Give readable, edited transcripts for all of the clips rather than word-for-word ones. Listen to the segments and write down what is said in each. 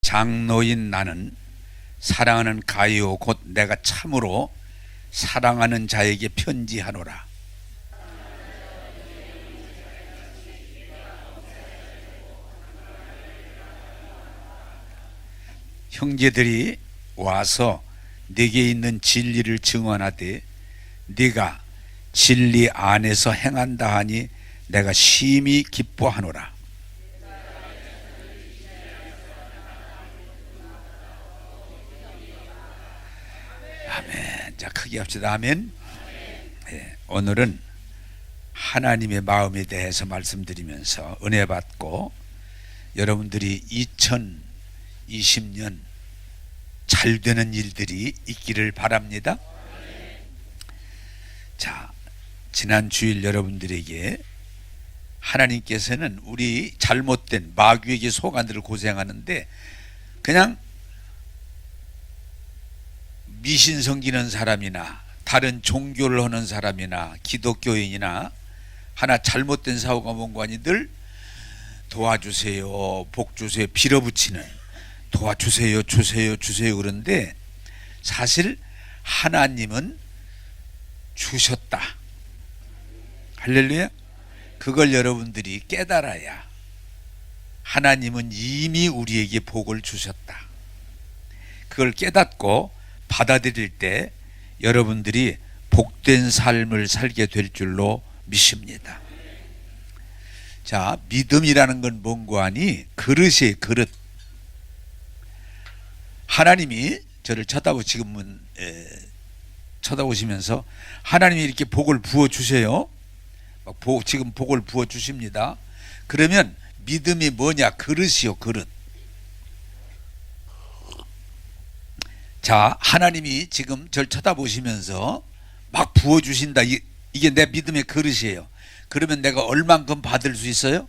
장로인 나는 사랑하는 가이오 곧 내가 참으로 사랑하는 자에게 편지하노라. 형제들이 와서 네게 있는 진리를 증언하되 네가 진리 안에서 행한다 하니 내가 심히 기뻐하노라. 아멘. 자, 크게 합시다. 아멘. 네, 오늘은 하나님의 마음에 대해서 말씀드리면서 은혜 받고 여러분들이 2020년 잘 되는 일들이 있기를 바랍니다. 자, 지난 주일 여러분들에게 하나님께서는 우리 잘못된 마귀에게 속아들 고생하는데 그냥 미신 섬기는 사람이나 다른 종교를 하는 사람이나 기독교인이나 하나 잘못된 사고가 뭔가 늘 도와주세요, 복 주세요, 빌어붙이는 도와주세요, 주세요 그런데 사실 하나님은 주셨다. 할렐루야. 그걸 여러분들이 깨달아야 하나님은 이미 우리에게 복을 주셨다. 그걸 깨닫고 받아들일 때 여러분들이 복된 삶을 살게 될 줄로 믿습니다. 자, 믿음이라는 건 뭔고 하니 그릇이에요. 그릇. 하나님이 저를 쳐다보시면서 하나님이 이렇게 복을 부어주세요. 지금 복을 부어주십니다. 그러면 믿음이 뭐냐? 그릇이요. 그릇. 자, 하나님이 지금 저를 쳐다보시면서 막 부어주신다. 이게 내 믿음의 그릇이에요. 그러면 내가 얼만큼 받을 수 있어요?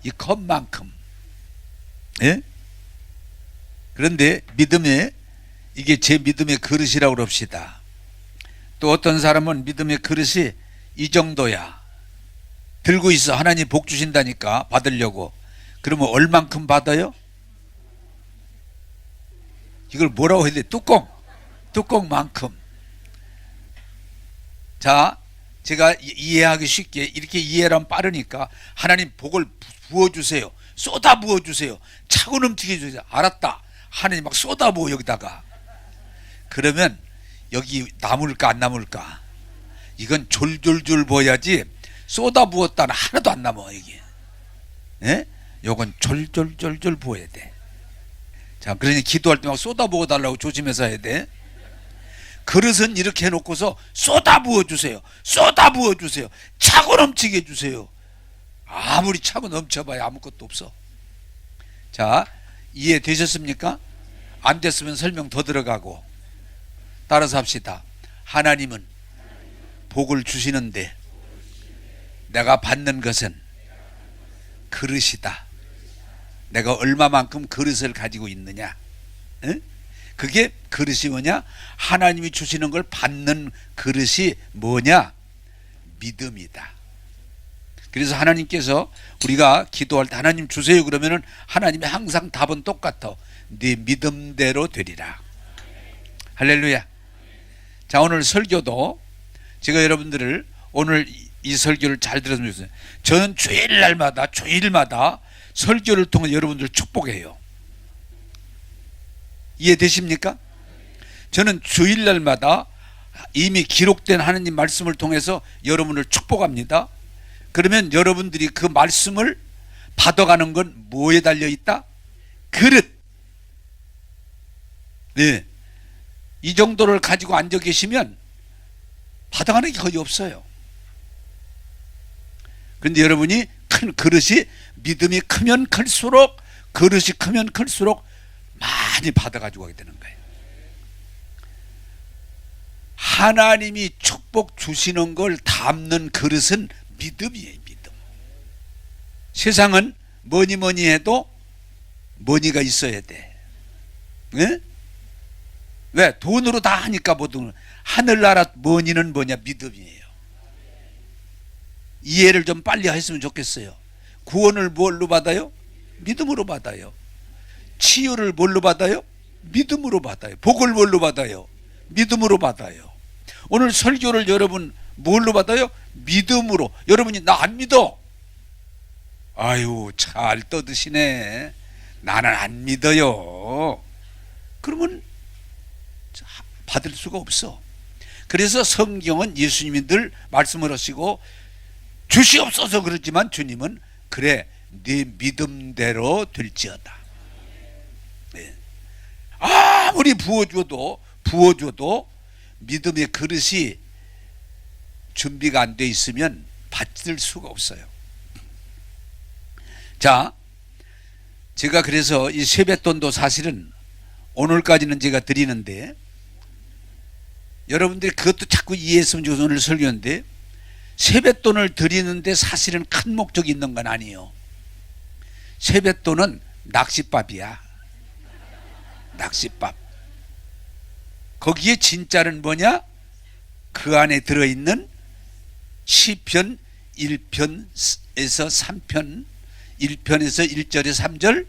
이 컵만큼. 예? 그런데 이게 제 믿음의 그릇이라고 그럽시다. 또 어떤 사람은 믿음의 그릇이 이 정도야. 들고 있어. 하나님 복 주신다니까 받으려고. 그러면 얼만큼 받아요? 이걸 뭐라고 해야 돼? 뚜껑만큼. 자, 제가 이해하기 쉽게 이렇게 이해를 하면 빠르니까 하나님 복을 부어주세요. 쏟아 부어주세요. 차고 넘치게 주세요. 알았다. 하나님 막 쏟아 부어 여기다가. 그러면 여기 남을까 안 남을까? 이건 졸졸졸 부어야지 쏟아 부었다는 하나도 안 남아 여기. 예? 요건 졸졸졸졸 부어야 돼. 자, 그러니 기도할 때 막 쏟아 부어 달라고 조심해서 해야 돼. 그릇은 이렇게 해놓고서 쏟아 부어주세요. 쏟아 부어주세요. 차고 넘치게 해주세요. 아무리 차고 넘쳐봐야 아무것도 없어. 자, 이해되셨습니까? 안 됐으면 설명 더 들어가고 따라서 합시다. 하나님은 복을 주시는데 내가 받는 것은 그릇이다. 내가 얼마만큼 그릇을 가지고 있느냐. 에? 그게 그릇이 뭐냐? 하나님이 주시는 걸 받는 그릇이 뭐냐? 믿음이다. 그래서 하나님께서 우리가 기도할 때 하나님 주세요 그러면은 하나님이 항상 답은 똑같아. 네 믿음대로 되리라. 할렐루야. 자, 오늘 설교도 제가 여러분들을 오늘 이 설교를 잘 들었으면 좋겠어요. 저는 주일마다 설교를 통해 여러분들 축복해요. 이해되십니까? 저는 주일날마다 이미 기록된 하나님 말씀을 통해서 여러분을 축복합니다. 그러면 여러분들이 그 말씀을 받아가는 건 뭐에 달려있다? 그릇. 네. 이 정도를 가지고 앉아 계시면 받아가는 게 거의 없어요. 그런데 여러분이 큰 그릇이 믿음이 크면 클수록 그릇이 크면 클수록 많이 받아가지고 가게 되는 거예요. 하나님이 축복 주시는 걸 담는 그릇은 믿음이에요. 믿음. 세상은 뭐니 해도 머니가 있어야 돼. 네? 왜? 돈으로 다 하니까 뭐든. 하늘나라 머니는 뭐냐? 믿음이에요. 이해를 좀 빨리 했으면 좋겠어요. 구원을 뭘로 받아요? 믿음으로 받아요. 치유를 뭘로 받아요? 믿음으로 받아요. 복을 뭘로 받아요? 믿음으로 받아요. 오늘 설교를 여러분 뭘로 받아요? 믿음으로. 여러분이 나 안 믿어. 아유, 잘 떠드시네. 나는 안 믿어요. 그러면 받을 수가 없어. 그래서 성경은 예수님이 늘 말씀을 하시고 주시옵소서 그러지만 주님은 그래 네 믿음대로 될지어다. 네. 아무리 부어줘도 믿음의 그릇이 준비가 안 돼 있으면 받을 수가 없어요. 자, 제가 그래서 이 세뱃돈도 사실은 오늘까지는 제가 드리는데 여러분들이 그것도 자꾸 이해했으면 좋겠어서 오늘 설교인데 세뱃돈을 드리는데 사실은 큰 목적이 있는 건 아니에요. 세뱃돈은 낚싯밥이야. 낚싯밥. 거기에 진짜는 뭐냐? 그 안에 들어있는 시편 1편에서 3편 1편에서 1절에 3절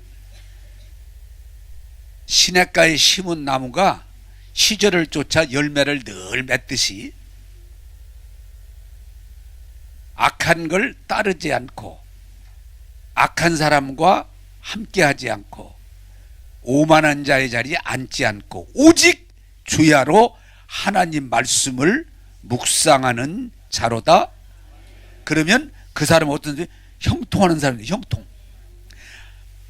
시냇가에 심은 나무가 시절을 쫓아 열매를 늘 맺듯이 악한 걸 따르지 않고 악한 사람과 함께하지 않고 오만한 자의 자리에 앉지 않고 오직 주야로 하나님 말씀을 묵상하는 자로다. 그러면 그 사람은 어떤지 형통하는 사람이에요. 형통.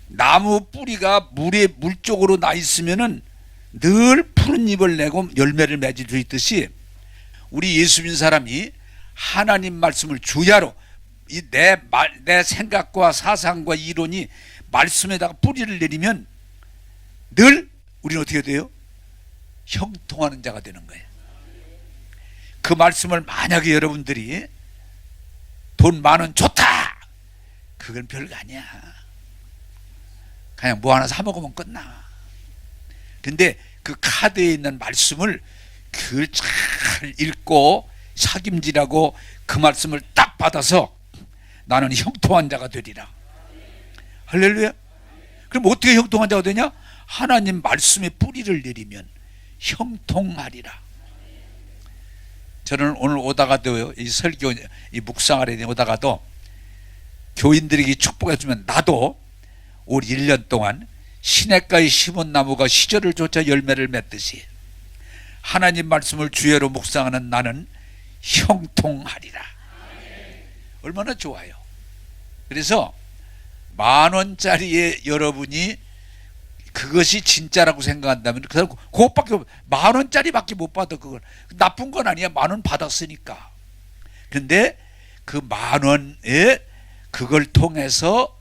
나무 뿌리가 물 쪽으로 나 있으면은 늘 푸른 잎을 내고 열매를 맺을 수 있듯이 우리 예수 믿는 사람이 하나님 말씀을 주야로 내 생각과 사상과 이론이 말씀에다가 뿌리를 내리면 늘 우리는 어떻게 돼요? 형통하는 자가 되는 거예요. 그 말씀을 만약에 여러분들이 돈 10,000원 좋다! 그건 별거 아니야. 그냥 뭐 하나 사 먹으면 끝나. 근데 그 카드에 있는 말씀을 그 잘 읽고 사김질하고 그 말씀을 딱 받아서 나는 형통한 자가 되리라. 할렐루야. 그럼 어떻게 형통한 자가 되냐? 하나님 말씀에 뿌리를 내리면 형통하리라. 저는 오늘 오다가도 이 설교 이 묵상하러 오다가도 교인들에게 축복해 주면 나도 올 1년 동안 시냇가에 심은 나무가 시절을 쫓아 열매를 맺듯이 하나님 말씀을 주야로 묵상하는 나는 형통하리라. 얼마나 좋아요. 그래서 10,000원짜리에 여러분이 그것이 진짜라고 생각한다면 그 사람 그것밖에 10,000원짜리밖에 못 받아. 그걸 나쁜 건 아니야. 10,000원 받았으니까. 근데 그 10,000원에 그걸 통해서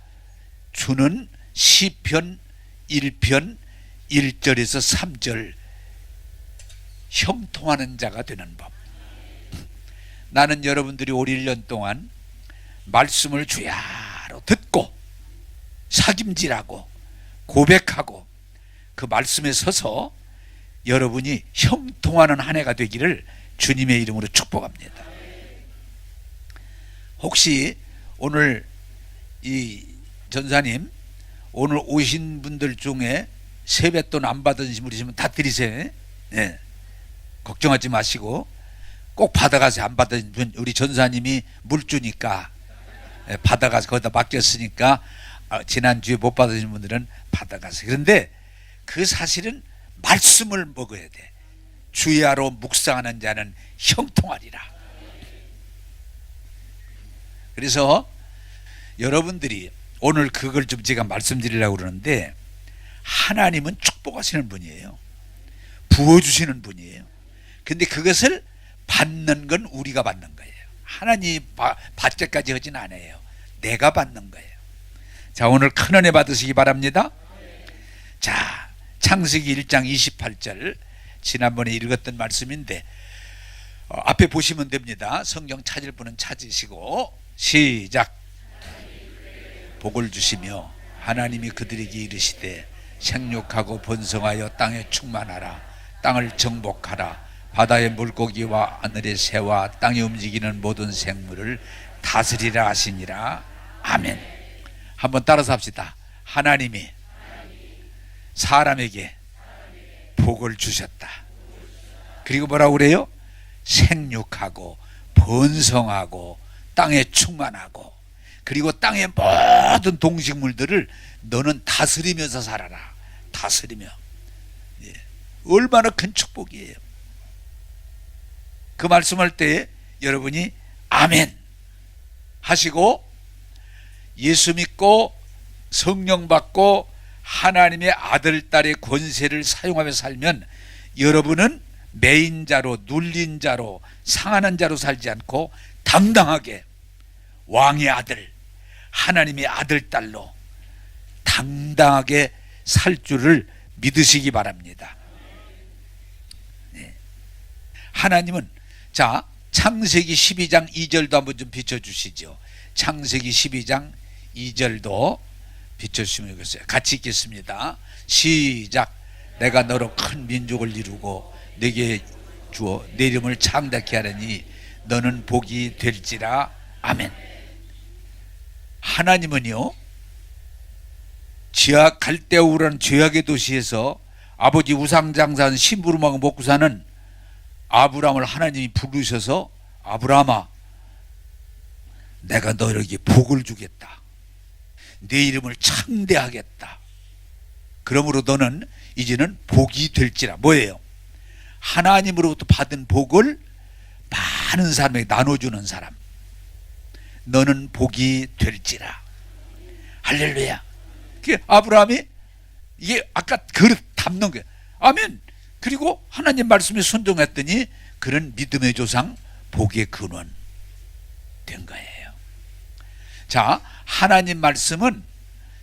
주는 시편 1편 1절에서 3절 형통하는 자가 되는 법. 나는 여러분들이 올 1년 동안 말씀을 주야로 듣고 사김질하고 고백하고 그 말씀에 서서 여러분이 형통하는 한 해가 되기를 주님의 이름으로 축복합니다. 혹시 오늘 이 전사님 오늘 오신 분들 중에 세뱃돈 안 받으신 분 있으면 다 드리세요. 네. 걱정하지 마시고 꼭 받아가세요. 안 받으신 분 우리 전사님이 물주니까 받아가서 거기다 맡겼으니까 지난주에 못 받으신 분들은 받아가세요. 그런데 그 사실은 말씀을 먹어야 돼. 주야로 묵상하는 자는 형통하리라. 그래서 여러분들이 오늘 그걸 좀 제가 말씀드리려고 그러는데 하나님은 축복하시는 분이에요. 부어주시는 분이에요. 근데 그것을 받는 건 우리가 받는 거예요. 하나님이 받게까지 하진 않아요. 내가 받는 거예요. 자, 오늘 큰 은혜 받으시기 바랍니다. 자, 창세기 1장 28절 지난번에 읽었던 말씀인데 앞에 보시면 됩니다. 성경 찾을 분은 찾으시고 시작. 복을 주시며 하나님이 그들에게 이르시되 생육하고 번성하여 땅에 충만하라. 땅을 정복하라. 바다의 물고기와 하늘의 새와 땅에 움직이는 모든 생물을 다스리라 하시니라. 아멘. 한번 따라서 합시다. 하나님이 사람에게 복을 주셨다. 그리고 뭐라고 그래요? 생육하고 번성하고 땅에 충만하고 그리고 땅의 모든 동식물들을 너는 다스리면서 살아라. 다스리며. 예. 얼마나 큰 축복이에요. 그 말씀할 때 여러분이 아멘 하시고 예수 믿고 성령 받고 하나님의 아들, 딸의 권세를 사용하며 살면 여러분은 매인 자로, 눌린 자로, 상하는 자로 살지 않고 당당하게 왕의 아들, 하나님의 아들, 딸로 당당하게 살 줄을 믿으시기 바랍니다. 네. 하나님은 자 창세기 12장 2절도 한번 좀 비춰주시죠. 창세기 12장 2절도 비춰주시면 되겠어요. 같이 읽겠습니다. 시작. 내가 너로 큰 민족을 이루고 내게 주어 내 이름을 창대케 하려니 너는 복이 될지라. 아멘. 하나님은요 지하 갈대우라는 죄악의 도시에서 아버지 우상장사한 심부름하고 먹고 사는 아브라함을 하나님이 부르셔서 아브라함아 내가 너에게 복을 주겠다. 내 이름을 창대하겠다. 그러므로 너는 이제는 복이 될지라. 뭐예요? 하나님으로부터 받은 복을 많은 사람에게 나눠주는 사람. 너는 복이 될지라. 할렐루야. 아브라함이 이게 아까 그릇 담는 거예요. 아멘. 그리고 하나님 말씀에 순종했더니 그는 믿음의 조상 복의 근원 된 거예요. 자, 하나님 말씀은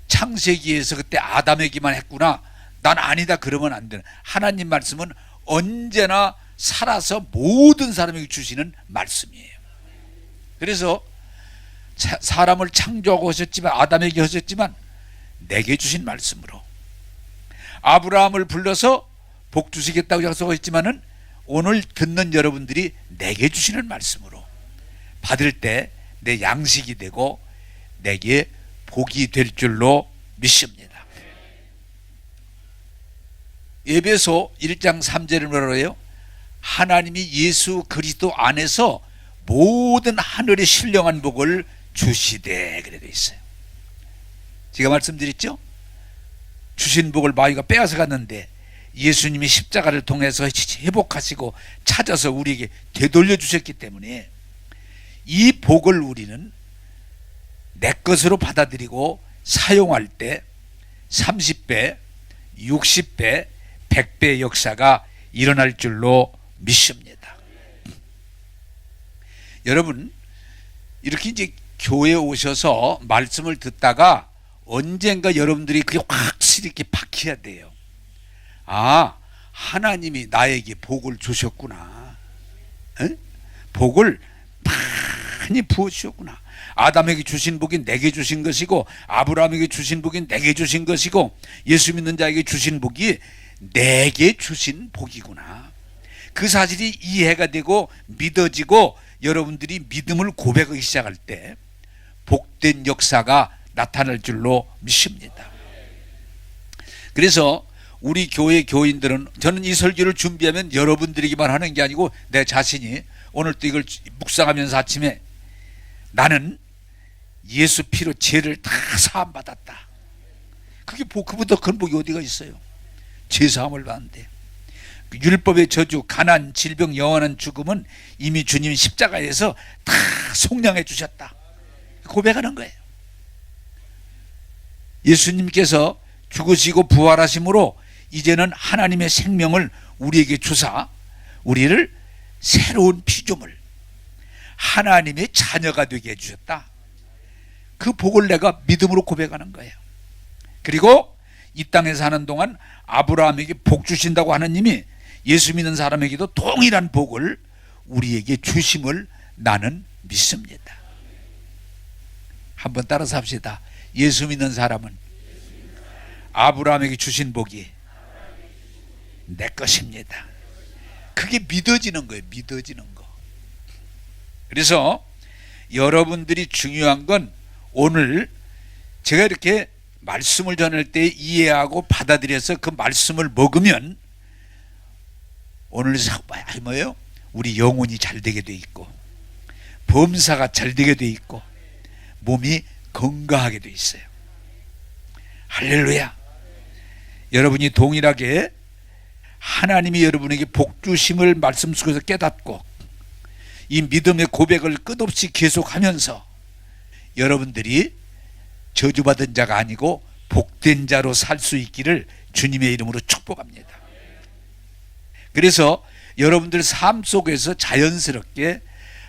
창세기에서 그때 아담에게만 했구나. 난 아니다 그러면 안 되는. 하나님 말씀은 언제나 살아서 모든 사람에게 주시는 말씀이에요. 그래서 사람을 창조하고 하셨지만 아담에게 하셨지만 내게 주신 말씀으로 아브라함을 불러서 복 주시겠다고 약속했지만은 오늘 듣는 여러분들이 내게 주시는 말씀으로 받을 때 내 양식이 되고 내게 복이 될 줄로 믿습니다. 에베소 1장 3절을 뭐라고 해요? 하나님이 예수 그리스도 안에서 모든 하늘의 신령한 복을 주시되 그래 돼 있어요. 제가 말씀드렸죠? 주신 복을 마귀가 빼앗아 갔는데 예수님이 십자가를 통해서 회복하시고 찾아서 우리에게 되돌려 주셨기 때문에 이 복을 우리는 내 것으로 받아들이고 사용할 때 30배, 60배, 100배의 역사가 일어날 줄로 믿습니다. 여러분 이렇게 이제 교회에 오셔서 말씀을 듣다가 언젠가 여러분들이 그게 확실히 이렇게 박혀야 돼요. 아, 하나님이 나에게 복을 주셨구나. 에? 복을 많이 부어주셨구나. 아담에게 주신 복이 내게 주신 것이고 아브라함에게 주신 복이 내게 주신 것이고 예수 믿는 자에게 주신 복이 내게 주신 복이구나. 그 사실이 이해가 되고 믿어지고 여러분들이 믿음을 고백하기 시작할 때 복된 역사가 나타날 줄로 믿습니다. 그래서 우리 교회 교인들은 저는 이 설교를 준비하면 여러분들에게만 하는 게 아니고 내 자신이 오늘 또 이걸 묵상하면서 아침에 나는 예수 피로 죄를 다 사함받았다. 그게 그보다 큰 복이 어디가 있어요? 죄 사함을 받는데 율법의 저주, 가난, 질병, 영원한 죽음은 이미 주님이 십자가에서 다 속량해 주셨다. 고백하는 거예요. 예수님께서 죽으시고 부활하심으로 이제는 하나님의 생명을 우리에게 주사 우리를 새로운 피조물 하나님의 자녀가 되게 해주셨다. 그 복을 내가 믿음으로 고백하는 거예요. 그리고 이 땅에 사는 동안 아브라함에게 복 주신다고 하나님이 예수 믿는 사람에게도 동일한 복을 우리에게 주심을 나는 믿습니다. 한번 따라서 합시다. 예수 믿는 사람은 아브라함에게 주신 복이 내 것입니다. 그게 믿어지는 거예요. 믿어지는 거. 그래서 여러분들이 중요한 건 오늘 제가 이렇게 말씀을 전할 때 이해하고 받아들여서 그 말씀을 먹으면 오늘 뭐예요? 우리 영혼이 잘 되게 돼 있고 범사가 잘 되게 돼 있고 몸이 건강하게 돼 있어요. 할렐루야. 여러분이 동일하게 하나님이 여러분에게 복 주심을 말씀 속에서 깨닫고 이 믿음의 고백을 끝없이 계속하면서 여러분들이 저주받은 자가 아니고 복된 자로 살 수 있기를 주님의 이름으로 축복합니다. 그래서 여러분들 삶 속에서 자연스럽게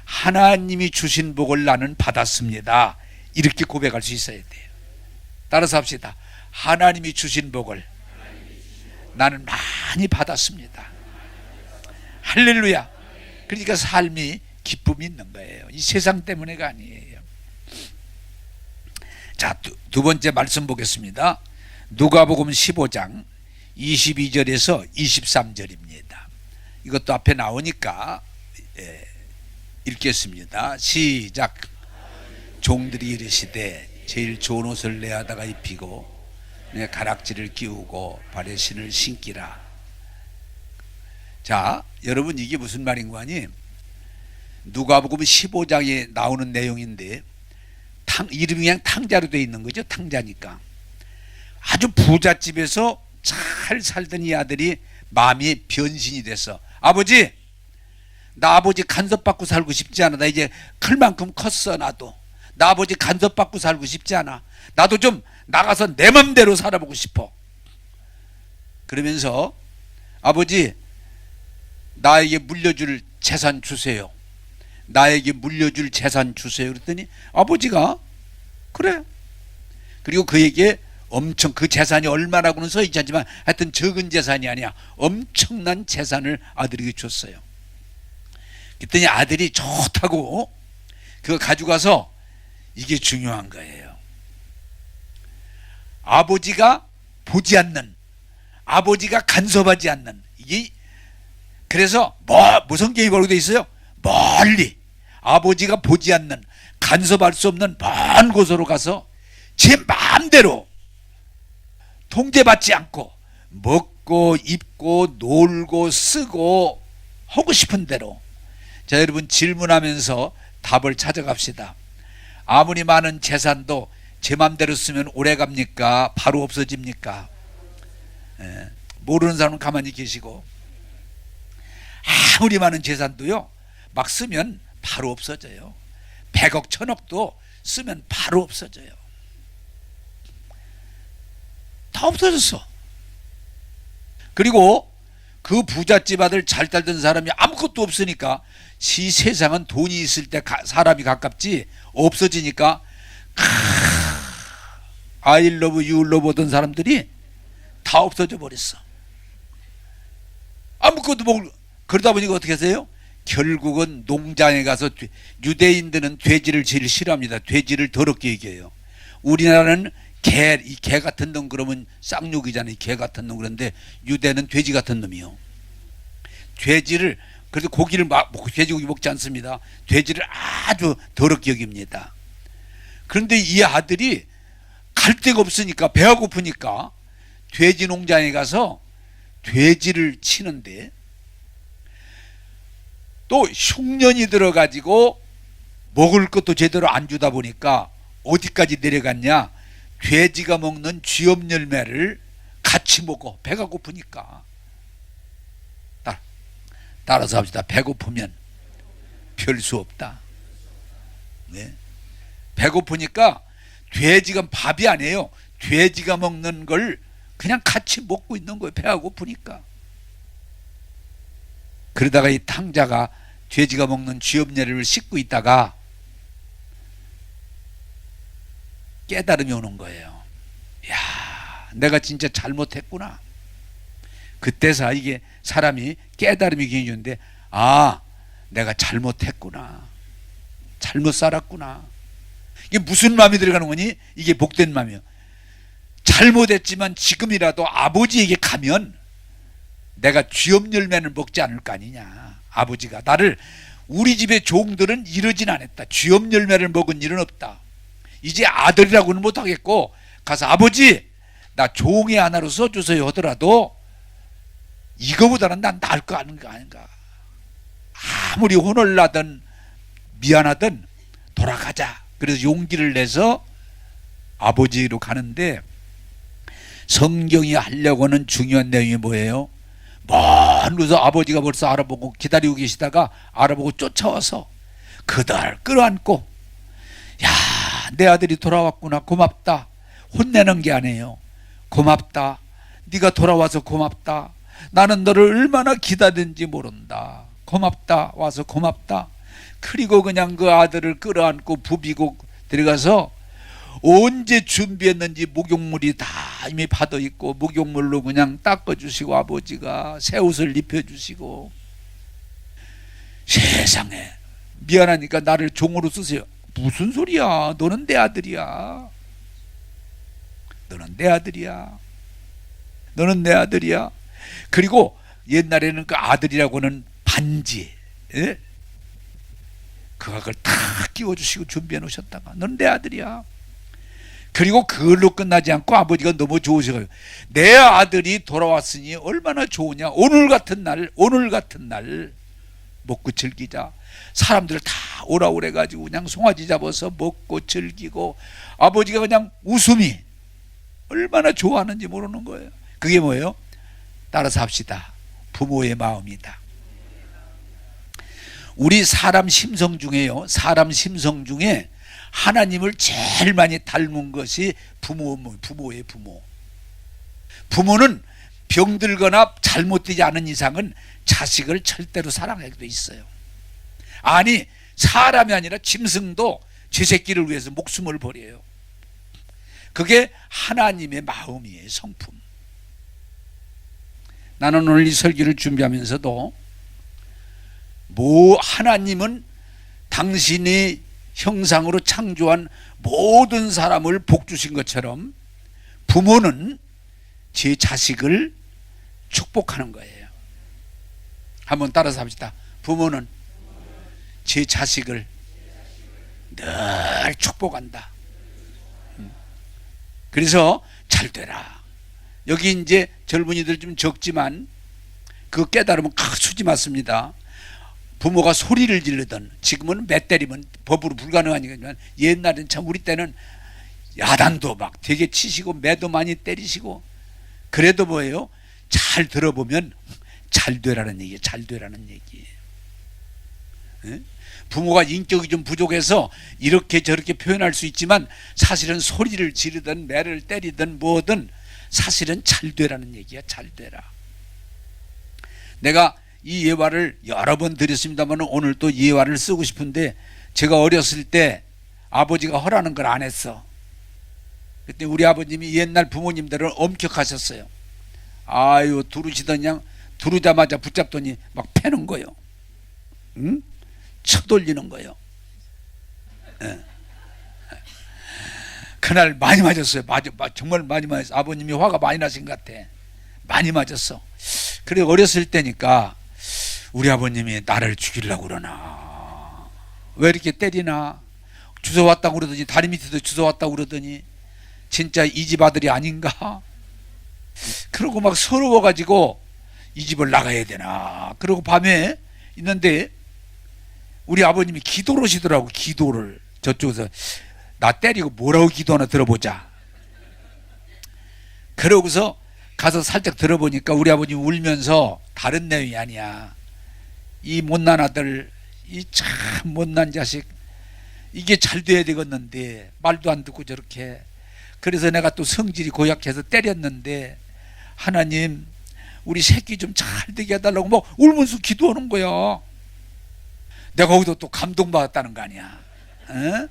하나님이 주신 복을 나는 받았습니다. 이렇게 고백할 수 있어야 돼요. 따라서 합시다. 하나님이 주신 복을 나는 많이 받았습니다. 할렐루야. 그러니까 삶이 기쁨이 있는 거예요. 이 세상 때문에가 아니에요. 자, 두 번째 말씀 보겠습니다. 누가복음 15장 22절에서 23절입니다. 이것도 앞에 나오니까 읽겠습니다. 시작. 종들이 이르시되 제일 좋은 옷을 내어다가 입히고 내 가락지를 끼우고 발에 신을 신기라. 자, 여러분 이게 무슨 말인 거 아니? 누가복음 15장에 나오는 내용인데 이름이 그냥 탕자로 되어 있는 거죠. 탕자니까. 아주 부잣집에서 잘 살던 이 아들이 마음이 변신이 돼서 아버지, 나 아버지 간섭받고 살고 싶지 않아. 나 이제 클 만큼 컸어. 나도 나 아버지 간섭받고 살고 싶지 않아. 나도 좀 나가서 내 맘대로 살아보고 싶어. 그러면서 아버지, 나에게 물려줄 재산 주세요. 나에게 물려줄 재산 주세요. 그랬더니 아버지가 그래. 그리고 그에게 엄청, 그 재산이 얼마라고는 써 있지 않지만 하여튼 적은 재산이 아니야. 엄청난 재산을 아들에게 줬어요. 그랬더니 아들이 좋다고 그거 가져가서, 이게 중요한 거예요. 아버지가 보지 않는, 아버지가 간섭하지 않는, 이게 그래서 무슨 게임이 벌어져 있어요? 멀리 아버지가 보지 않는, 간섭할 수 없는 먼 곳으로 가서 제 마음대로 통제받지 않고 먹고 입고 놀고 쓰고 하고 싶은 대로. 자, 여러분 질문하면서 답을 찾아갑시다. 아무리 많은 재산도 제 마음대로 쓰면 오래 갑니까? 바로 없어집니까? 모르는 사람은 가만히 계시고, 아무리 많은 재산도요 막 쓰면 바로 없어져요. 100억 1000억도 쓰면 바로 없어져요. 다 없어졌어. 그리고 그 부잣집 아들 잘 살던 사람이 아무것도 없으니까, 이 세상은 돈이 있을 때 사람이 가깝지 없어지니까 I love you love 하던 사람들이 다 없어져 버렸어. 아무것도 그러다 보니까 어떻게 하세요? 결국은 농장에 가서, 유대인들은 돼지를 제일 싫어합니다. 돼지를 더럽게 얘기해요. 우리나라는 이 개 같은 놈 그러면 쌍욕이잖아요. 이 개 같은 놈. 그런데 유대는 돼지 같은 놈이요. 돼지를, 그래도 고기를 돼지고기 먹지 않습니다. 돼지를 아주 더럽게 여깁니다. 그런데 이 아들이 갈 데가 없으니까, 배가 고프니까 돼지 농장에 가서 돼지를 치는데, 또 흉년이 들어가지고 먹을 것도 제대로 안 주다 보니까 어디까지 내려갔냐? 돼지가 먹는 쥐업 열매를 같이 먹어. 배가 고프니까. 따라서 합시다. 배고프면 별 수 없다. 네. 배고프니까 돼지가 밥이 아니에요. 돼지가 먹는 걸 그냥 같이 먹고 있는 거예요. 배가 고프니까. 그러다가 이 탕자가 돼지가 먹는 쥐업열을 씻고 있다가 깨달음이 오는 거예요. 야, 내가 진짜 잘못했구나. 그때서 이게 사람이 깨달음이 기준인데, 아, 내가 잘못했구나. 잘못 살았구나. 이게 무슨 마음이 들어가는 거니? 이게 복된 마음이요. 잘못했지만 지금이라도 아버지에게 가면 내가 쥐업 열매는 먹지 않을 거 아니냐. 아버지가 나를, 우리 집의 종들은 이러진 않았다. 쥐업 열매를 먹은 일은 없다. 이제 아들이라고는 못하겠고 가서 아버지 나 종이 하나로 써주세요 하더라도 이거보다는 난 나을 거 아닌가. 아무리 혼을 나든 미안하든 돌아가자. 그래서 용기를 내서 아버지로 가는데, 성경이 하려고 하는 중요한 내용이 뭐예요? 먼 곳에서 아버지가 벌써 알아보고 기다리고 계시다가 알아보고 쫓아와서 그달 끌어안고, 야, 내 아들이 돌아왔구나, 고맙다. 혼내는 게 아니에요. 고맙다. 네가 돌아와서 고맙다. 나는 너를 얼마나 기다렸는지 모른다. 고맙다. 와서 고맙다. 그리고 그냥 그 아들을 끌어안고 부비고 들어가서 언제 준비했는지 목욕물이 다 이미 받아 있고 목욕물로 그냥 닦아주시고 아버지가 새 옷을 입혀주시고, 세상에 미안하니까 나를 종으로 쓰세요. 무슨 소리야. 너는 내 아들이야. 너는 내 아들이야. 너는 내 아들이야. 그리고 옛날에는 그 아들이라고는 반지, 예? 그걸 다 끼워주시고 준비해 놓으셨다가 너는 내 아들이야. 그리고 그걸로 끝나지 않고 아버지가 너무 좋으셔가지고 내 아들이 돌아왔으니 얼마나 좋으냐. 오늘 같은 날 먹고 즐기자. 사람들 다 오라 그래가지고 그냥 송아지 잡아서 먹고 즐기고, 아버지가 그냥 웃음이 얼마나 좋아하는지 모르는 거예요. 그게 뭐예요? 따라서 합시다. 부모의 마음이다. 우리 사람 심성 중에요, 사람 심성 중에 하나님을 제일 많이 닮은 것이 부모의 부모. 부모는 병들거나 잘못되지 않은 이상은 자식을 절대로 사랑하게 돼 있어요. 아니, 사람이 아니라 짐승도 제 새끼를 위해서 목숨을 버려요. 그게 하나님의 마음이에요, 성품. 나는 오늘 이 설교를 준비하면서도 하나님은 당신의 형상으로 창조한 모든 사람을 복 주신 것처럼 부모는 제 자식을 축복하는 거예요. 한번 따라서 합시다. 부모는 제 자식을 늘 축복한다. 그래서 잘 되라. 여기 이제 젊은이들 좀 적지만 그 깨달으면 수지 맞습니다. 부모가 소리를 지르던, 지금은 매 때리면 법으로 불가능하니까, 옛날엔 참 우리 때는 야단도 막 되게 치시고 매도 많이 때리시고, 그래도 뭐예요? 잘 들어보면 잘 되라는 얘기예요. 잘 되라는 얘기예요. 예? 부모가 인격이 좀 부족해서 이렇게 저렇게 표현할 수 있지만 사실은 소리를 지르든 매를 때리든 뭐든 사실은 잘 되라는 얘기야. 잘 되라. 내가 이 예화를 여러 번 드렸습니다만 오늘 또 예화를 쓰고 싶은데, 제가 어렸을 때 아버지가 허라는 걸 안 했어. 그때 우리 아버님이 옛날 부모님들은 엄격하셨어요. 아유, 두루시던 그냥 두르자마자 붙잡더니 막 패는 거요. 응? 쳐돌리는 거요. 예. 그날 많이 맞았어요. 정말 많이 맞았어요. 아버님이 화가 많이 나신 것 같아. 많이 맞았어. 그래, 어렸을 때니까 우리 아버님이 나를 죽이려고 그러나, 왜 이렇게 때리나, 주워왔다고 그러더니, 다리 밑에도 주워왔다고 그러더니 진짜 이 집 아들이 아닌가, 그러고 막 서러워가지고 이 집을 나가야 되나. 그러고 밤에 있는데 우리 아버님이 기도를 하시더라고. 기도를 저쪽에서 나 때리고 뭐라고 기도하나 들어보자. 그러고서 가서 살짝 들어보니까 우리 아버님이 울면서, 다른 내용이 아니야, 이 못난 아들, 이 참 못난 자식, 이게 잘 돼야 되겠는데 말도 안 듣고 저렇게, 그래서 내가 또 성질이 고약해서 때렸는데 하나님 우리 새끼 좀 잘 되게 해달라고 막 울면서 기도하는 거야. 내가 거기서 또 감동받았다는 거 아니야. 어?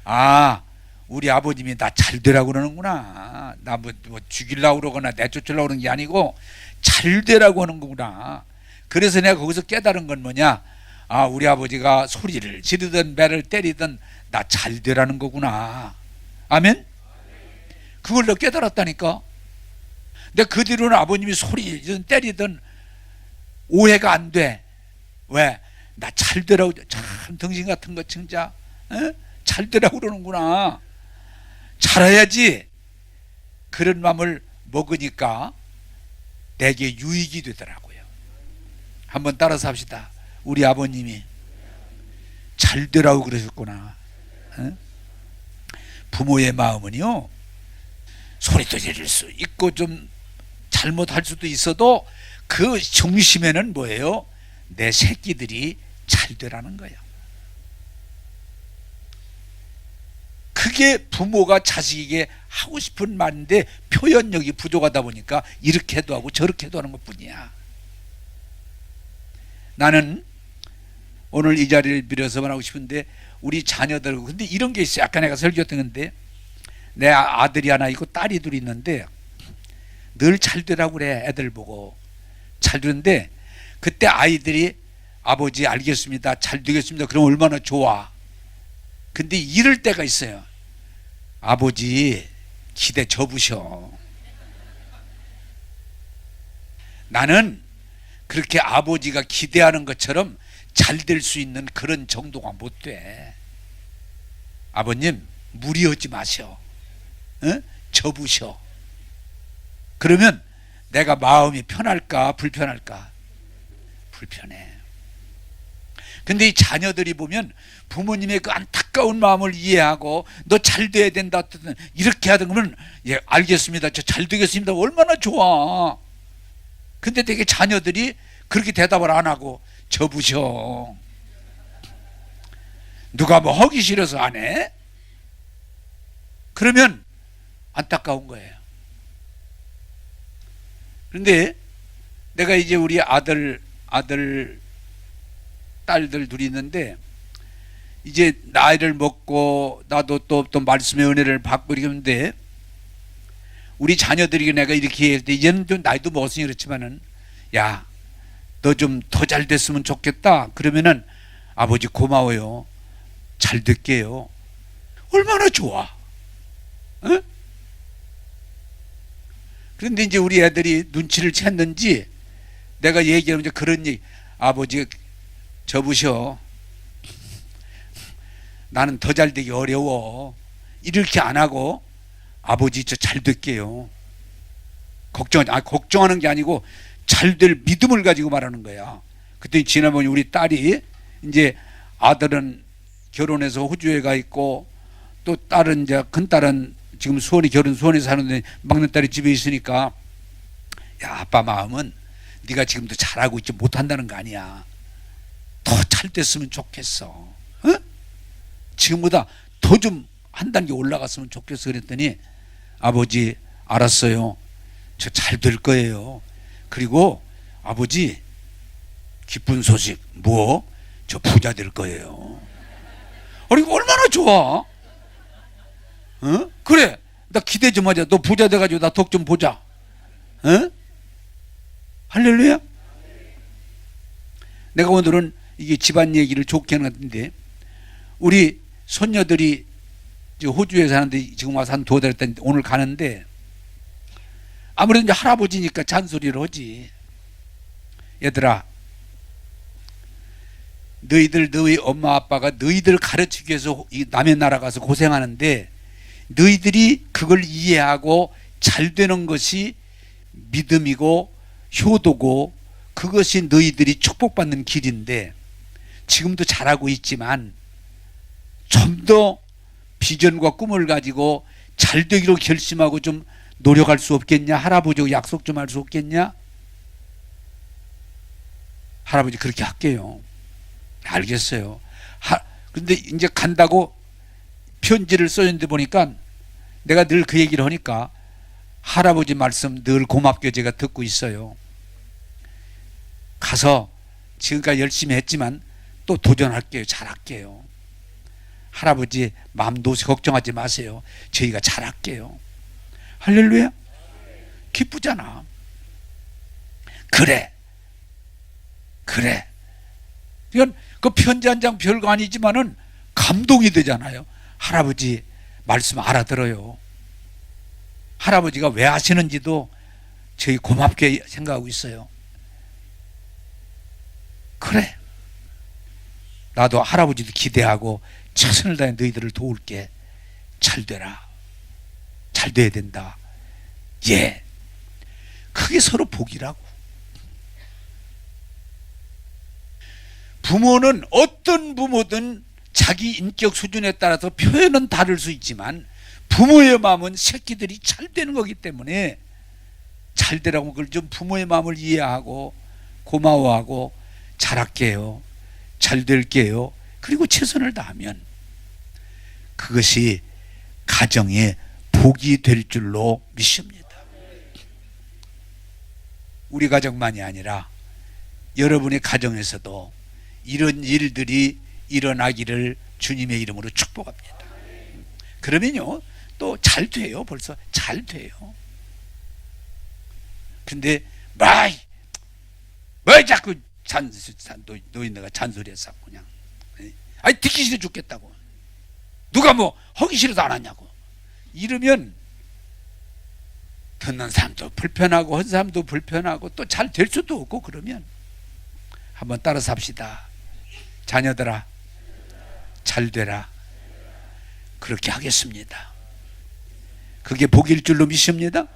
아, 우리 아버님이 나 잘 되라고 그러는구나. 나 뭐 죽이려고 그러거나 내쫓으려고 그러는 게 아니고 잘 되라고 하는 거구나. 그래서 내가 거기서 깨달은 건 뭐냐, 아, 우리 아버지가 소리를 지르든 매를 때리든 나 잘 되라는 거구나. 아멘? 그걸 내가 깨달았다니까. 근데 그 뒤로는 아버님이 소리든 때리든 오해가 안 돼. 왜? 나 잘 되라고. 참 등신 같은 거 진짜 잘 되라고 그러는구나. 잘해야지. 그런 마음을 먹으니까 내게 유익이 되더라고요. 한번 따라서 합시다. 우리 아버님이 잘 되라고 그러셨구나. 어? 부모의 마음은요, 소리도 지를 수 있고 좀 잘못할 수도 있어도 그 중심에는 뭐예요? 내 새끼들이 잘 되라는 거야. 그게 부모가 자식에게 하고 싶은 말인데 표현력이 부족하다 보니까 이렇게도 하고 저렇게도 하는 것뿐이야. 나는 오늘 이 자리를 빌어서 말하고 싶은데, 우리 자녀들, 근데 이런 게 있어요. 아까 내가 설교했던 건데, 내 아들이 하나 있고 딸이 둘 있는데 늘 잘 되라고 그래. 애들 보고 잘 되는데, 그때 아이들이 아버지 알겠습니다, 잘 되겠습니다, 그럼 얼마나 좋아. 근데 이럴 때가 있어요. 아버지 기대 접으셔. 나는 그렇게 아버지가 기대하는 것처럼 잘 될 수 있는 그런 정도가 못 돼. 아버님 무리하지 마셔. 어? 접으셔. 그러면 내가 마음이 편할까 불편할까? 불편해. 근데 이 자녀들이 보면 부모님의 그 안타까운 마음을 이해하고 너 잘 돼야 된다 이렇게 하든 그러면, 예 알겠습니다, 저 잘 되겠습니다, 얼마나 좋아. 근데 되게 자녀들이 그렇게 대답을 안 하고 접으셔. 누가 뭐 하기 싫어서 안 해? 그러면 안타까운 거예요. 그런데 내가 이제 우리 아들 딸들 둘이 있는데, 이제 나이를 먹고 나도 또 말씀의 은혜를 받고 이러는데, 우리 자녀들이 내가 이렇게 할 때, 이제는 좀 나이도 먹었으니 그렇지만은, 야 너 좀 더 잘 됐으면 좋겠다. 그러면은 아버지 고마워요, 잘 될게요. 얼마나 좋아. 어? 그런데 이제 우리 애들이 눈치를 챘는지 내가 얘기하면 이제 그런 얘기, 아버지 접으셔, 나는 더 잘 되기 어려워, 이렇게 안 하고 아버지 저 잘 될게요. 걱정하는 게 아니고 잘 될 믿음을 가지고 말하는 거야. 그때 지난번에 우리 딸이, 이제 아들은 결혼해서 호주에 가 있고, 또 딸은 이제 큰딸은 지금 수원에 사는데 막내딸이 집에 있으니까, 야 아빠 마음은 네가 지금도 잘하고 있지 못한다는 거 아니야. 더 잘 됐으면 좋겠어. 어? 지금보다 더 좀 한 단계 올라갔으면 좋겠어. 그랬더니 아버지 알았어요, 저 잘 될 거예요. 그리고 아버지 기쁜 소식, 뭐? 저 부자 될 거예요. 아니 이거 얼마나 좋아. 어? 그래 나 기대 좀 하자. 너 부자 돼가지고 나 덕 좀 보자. 어? 할렐루야. 내가 오늘은 이게 집안 얘기를 좋게 하는 것 같은데, 우리 손녀들이 호주에 사는데 지금 와서 한 2달 됐다. 오늘 가는데 아무래도 이제 할아버지니까 잔소리를 하지. 얘들아, 너희 엄마 아빠가 너희들 가르치기 위해서 이 남의 나라 가서 고생하는데, 너희들이 그걸 이해하고 잘 되는 것이 믿음이고 효도고, 그것이 너희들이 축복받는 길인데, 지금도 잘하고 있지만 좀 더 비전과 꿈을 가지고 잘 되기로 결심하고 좀 노력할 수 없겠냐? 할아버지하고 약속 좀 할 수 없겠냐? 할아버지 그렇게 할게요. 알겠어요. 근데 이제 간다고 편지를 써있는데 보니까, 내가 늘 그 얘기를 하니까 할아버지 말씀 늘 고맙게 제가 듣고 있어요. 가서 지금까지 열심히 했지만 또 도전할게요. 잘할게요. 할아버지 마음 놓으시 걱정하지 마세요. 저희가 잘할게요. 할렐루야. 기쁘잖아. 그래. 이건 그 편지 한 장 별거 아니지만은 감동이 되잖아요. 할아버지 말씀 알아들어요. 할아버지가 왜 하시는지도 저희 고맙게 생각하고 있어요. 그래. 나도 할아버지도 기대하고 최선을 다해 너희들을 도울게. 잘 되라. 잘 돼야 된다. 예. 그게 서로 복이라고. 부모는 어떤 부모든 자기 인격 수준에 따라서 표현은 다를 수 있지만 부모의 마음은 새끼들이 잘 되는 거기 때문에 잘 되라고 그걸 좀 부모의 마음을 이해하고 고마워하고 잘할게요. 잘 될게요. 그리고 최선을 다하면 그것이 가정의 복이 될 줄로 믿습니다. 우리 가정만이 아니라 여러분의 가정에서도 이런 일들이 일어나기를 주님의 이름으로 축복합니다. 그러면요 또 잘 돼요. 벌써 잘 돼요. 근데 뭐 자꾸 노인네가 잔소리했어 그냥. 아니 듣기 싫어 죽겠다고. 누가 뭐 하기 싫어도 안 하냐고. 이러면 듣는 사람도 불편하고 한 사람도 불편하고 또 잘 될 수도 없고. 그러면 한번 따라 삽시다. 자녀들아 잘 되라. 그렇게 하겠습니다. 그게 복일 줄로 믿습니다.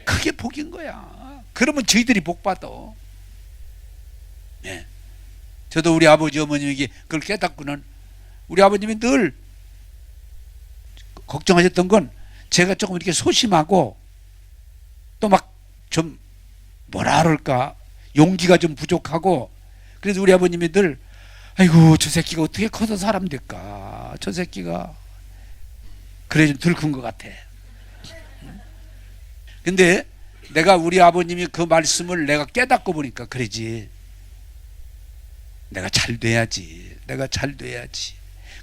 그게 복인 거야. 그러면 저희들이 복 받아. 네. 저도 우리 아버지 어머님에게 그걸 깨닫고는 우리 아버님이 늘 걱정하셨던 건 제가 조금 이렇게 소심하고 또 막 좀 뭐라 그럴까 용기가 좀 부족하고 그래서 우리 아버님이 늘 아이고 저 새끼가 어떻게 커서 사람 될까. 저 새끼가 그래 좀 덜 큰 것 같아. 근데 내가 우리 아버님이 그 말씀을 내가 깨닫고 보니까 그러지. 내가 잘 돼야지. 내가 잘 돼야지.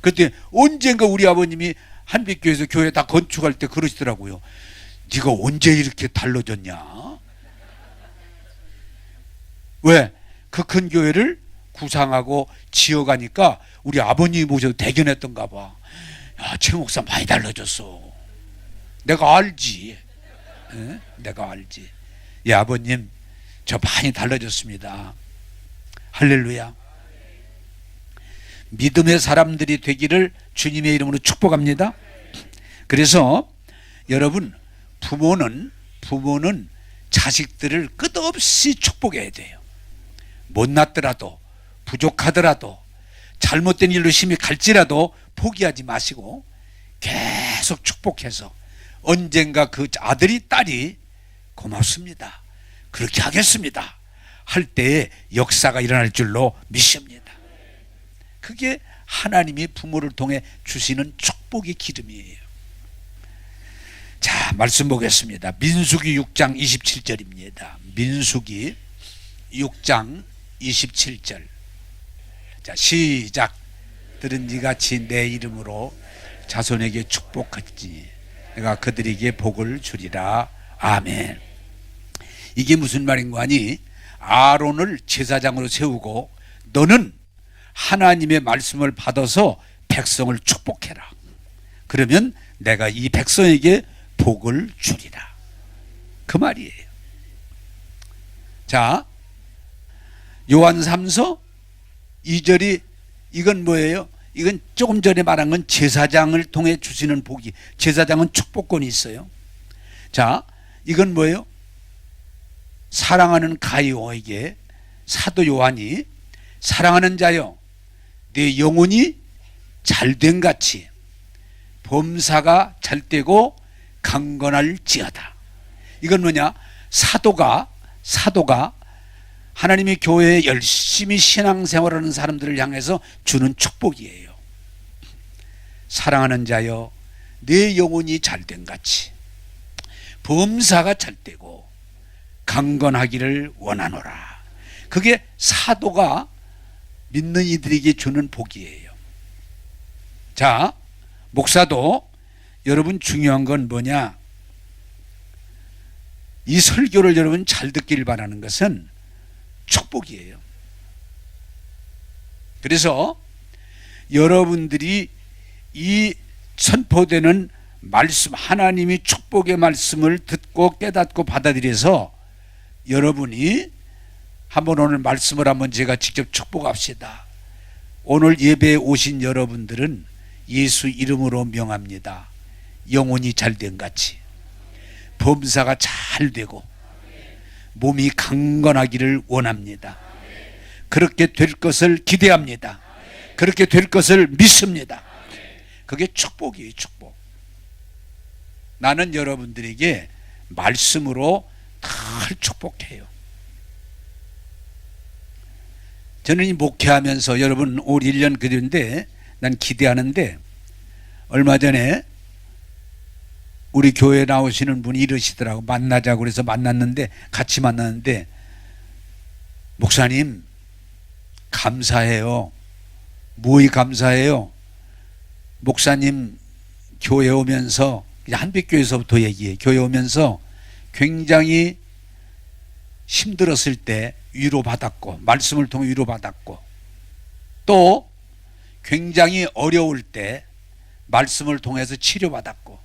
그때 언젠가 우리 아버님이 한빛교회에서 교회 다 건축할 때 그러시더라고요. 네가 언제 이렇게 달라졌냐? 왜? 그 큰 교회를 구상하고 지어가니까 우리 아버님이 모셔서 대견했던가 봐. 야, 최 목사 많이 달라졌어. 내가 알지. 에? 내가 알지. 예, 아버님 저 많이 달라졌습니다. 할렐루야. 믿음의 사람들이 되기를 주님의 이름으로 축복합니다. 그래서 여러분 부모는 자식들을 끝없이 축복해야 돼요. 못났더라도 부족하더라도 잘못된 일로 심히 갈지라도 포기하지 마시고 계속 축복해서 언젠가 그 아들이 딸이 고맙습니다. 그렇게 하겠습니다. 할 때에 역사가 일어날 줄로 믿습니다. 그게 하나님이 부모를 통해 주시는 축복의 기름이에요. 자, 말씀 보겠습니다. 민수기 6장 27절입니다. 민수기 6장 27절. 자, 시작. 들은 이같이 내 이름으로 자손에게 축복하지 내가 그들에게 복을 주리라. 아멘. 이게 무슨 말인가 하니 아론을 제사장으로 세우고 너는 하나님의 말씀을 받아서 백성을 축복해라. 그러면 내가 이 백성에게 복을 주리라. 그 말이에요. 자, 요한 3서 2절이 이건 뭐예요? 이건 조금 전에 말한 건 제사장을 통해 주시는 복이, 제사장은 축복권이 있어요. 자, 이건 뭐예요? 사랑하는 가이오에게 사도 요한이 사랑하는 자여 내 영혼이 잘된 같이 범사가 잘되고 강건할지어다. 이건 뭐냐? 사도가 하나님의 교회에 열심히 신앙생활하는 사람들을 향해서 주는 축복이에요. 사랑하는 자여 내 영혼이 잘된 같이 범사가 잘되고 강건하기를 원하노라. 그게 사도가 믿는 이들에게 주는 복이에요. 자, 목사도 여러분 중요한 건 뭐냐? 이 설교를 여러분 잘 듣길 바라는 것은 축복이에요. 그래서 여러분들이 이 선포되는 말씀, 하나님이 축복의 말씀을 듣고 깨닫고 받아들여서 여러분이 한번 오늘 말씀을 한번 제가 직접 축복합시다. 오늘 예배에 오신 여러분들은 예수 이름으로 명합니다. 영혼이 잘된 같이 범사가 잘 되고 몸이 강건하기를 원합니다. 그렇게 될 것을 기대합니다. 그렇게 될 것을 믿습니다. 그게 축복이에요, 축복. 나는 여러분들에게 말씀으로 늘 축복해요. 저는 이 목회하면서 여러분 올 1년 그런데 난 기대하는데, 얼마 전에 우리 교회 나오시는 분이 이러시더라고. 만나자고 그래서 만났는데, 같이 만났는데, 목사님 감사해요. 무엇이 감사해요? 목사님 교회 오면서, 한빛교회에서부터 얘기해. 교회 오면서 굉장히 힘들었을 때 위로받았고, 말씀을 통해 위로받았고, 또 굉장히 어려울 때 말씀을 통해서 치료받았고,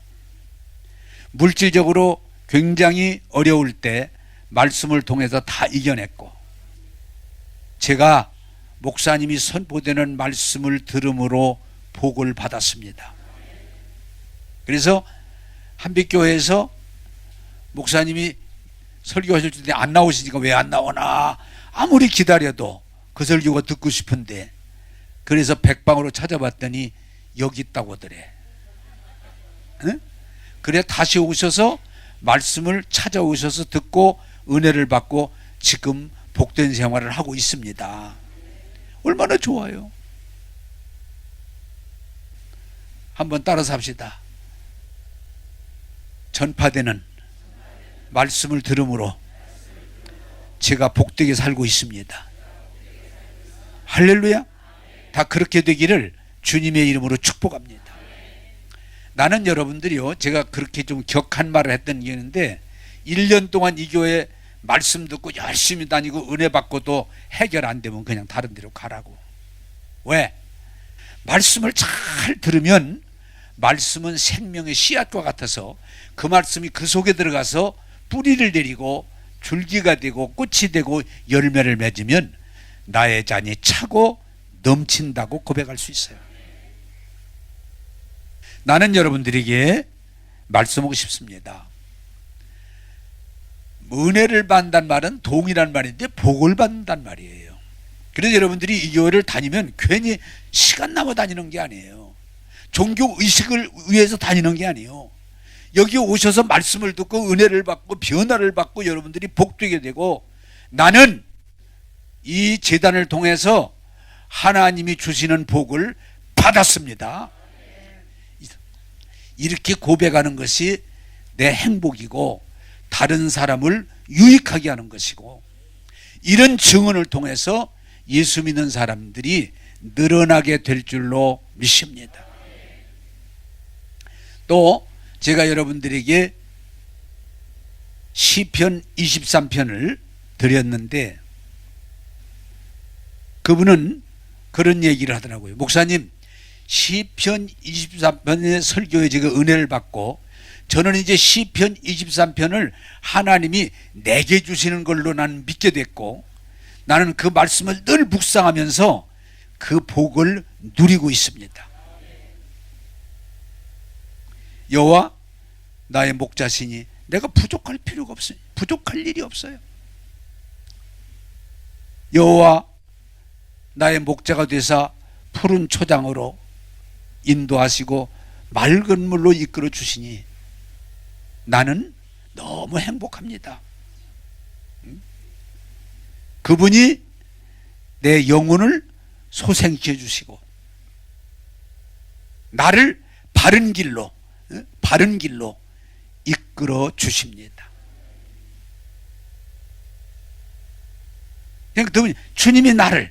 물질적으로 굉장히 어려울 때 말씀을 통해서 다 이겨냈고, 제가 목사님이 선포되는 말씀을 들음으로 복을 받았습니다. 그래서 한빛교회에서 목사님이 설교하실 때 안 나오시니까 왜 안 나오나 아무리 기다려도 그 설교가 듣고 싶은데, 그래서 백방으로 찾아봤더니 여기 있다고 하더래. 응? 그래 다시 오셔서 말씀을 찾아오셔서 듣고 은혜를 받고 지금 복된 생활을 하고 있습니다. 얼마나 좋아요. 한번 따라서 합시다. 전파되는 말씀을 들음으로 제가 복되게 살고 있습니다. 할렐루야. 다 그렇게 되기를 주님의 이름으로 축복합니다. 나는 여러분들이요, 제가 그렇게 좀 격한 말을 했던 게 있는데, 1년 동안 이 교회 말씀 듣고 열심히 다니고 은혜 받고도 해결 안 되면 그냥 다른 데로 가라고. 왜? 말씀을 잘 들으면 말씀은 생명의 씨앗과 같아서 그 말씀이 그 속에 들어가서 뿌리를 내리고 줄기가 되고 꽃이 되고 열매를 맺으면 나의 잔이 차고 넘친다고 고백할 수 있어요. 나는 여러분들에게 말씀하고 싶습니다. 은혜를 받는다는 말은 동일한 말인데 복을 받는다는 말이에요. 그래서 여러분들이 이 교회를 다니면 괜히 시간 남아 다니는 게 아니에요. 종교 의식을 위해서 다니는 게 아니에요. 여기 오셔서 말씀을 듣고 은혜를 받고 변화를 받고 여러분들이 복되게 되고, 나는 이 제단을 통해서 하나님이 주시는 복을 받았습니다. 이렇게 고백하는 것이 내 행복이고 다른 사람을 유익하게 하는 것이고, 이런 증언을 통해서 예수 믿는 사람들이 늘어나게 될 줄로 믿습니다. 또 제가 여러분들에게 시편 23편을 드렸는데, 그분은 그런 얘기를 하더라고요. 목사님, 시편 23편의 설교에 제가 은혜를 받고, 저는 이제 시편 23편을 하나님이 내게 주시는 걸로 나는 믿게 됐고, 나는 그 말씀을 늘 묵상하면서 그 복을 누리고 있습니다. 여호와 나의 목자시니 내가 부족할 필요가 없어요. 부족할 일이 없어요. 여호와 나의 목자가 되사 푸른 초장으로 인도하시고 맑은 물로 이끌어 주시니 나는 너무 행복합니다. 그분이 내 영혼을 소생시켜 주시고 나를 바른 길로 이끌어 주십니다. 그러니까 주님이 나는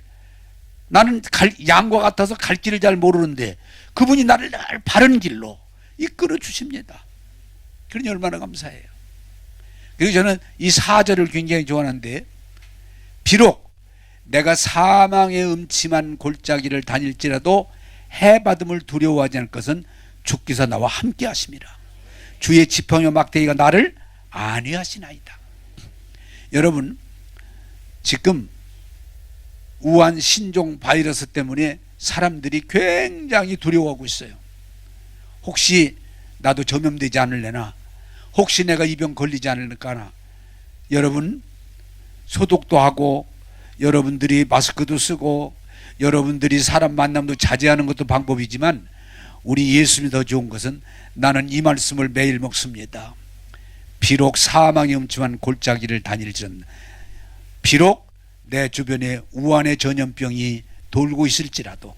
양과 같아서 갈 길을 잘 모르는데 그분이 나를 바른 길로 이끌어 주십니다. 그러니 얼마나 감사해요. 그래서 저는 이 4절을 굉장히 좋아하는데, 비록 내가 사망의 음침한 골짜기를 다닐지라도 해받음을 두려워하지 않을 것은 주께서 나와 함께 하심이라. 주의 지팡이와 막대기가 나를 안위하시나이다. 여러분, 지금 우한 신종 바이러스 때문에 사람들이 굉장히 두려워하고 있어요. 혹시 나도 전염되지 않을래나, 혹시 내가 이 병 걸리지 않을까나. 여러분 소독도 하고 여러분들이 마스크도 쓰고 여러분들이 사람 만남도 자제하는 것도 방법이지만 우리 예수님이 더 좋은 것은 나는 이 말씀을 매일 먹습니다. 비록 사망이 음침한 골짜기를 다닐지언 비록 내 주변에 우환의 전염병이 돌고 있을지라도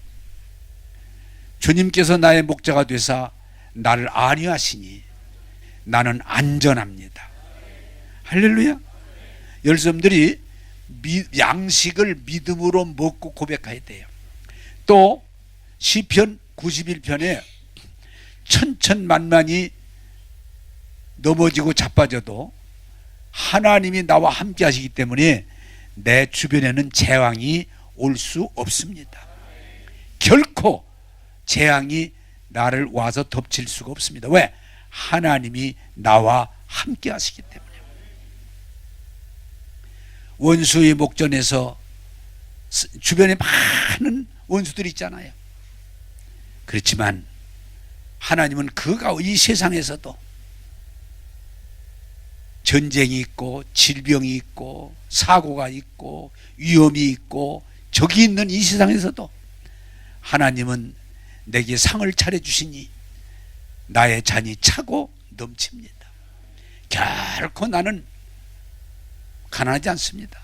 주님께서 나의 목자가 되사 나를 안위하시니 나는 안전합니다. 할렐루야. 여러분들이 양식을 믿음으로 먹고 고백해야 돼요. 또 시편 91편에 천천만만이 넘어지고 자빠져도 하나님이 나와 함께 하시기 때문에 내 주변에는 재앙이 올 수 없습니다. 결코 재앙이 나를 와서 덮칠 수가 없습니다. 왜? 하나님이 나와 함께 하시기 때문에. 원수의 목전에서 주변에 많은 원수들이 있잖아요. 그렇지만 하나님은 이 세상에서도 전쟁이 있고 질병이 있고 사고가 있고 위험이 있고 적이 있는 이 세상에서도 하나님은 내게 상을 차려주시니 나의 잔이 차고 넘칩니다. 결코 나는 가난하지 않습니다.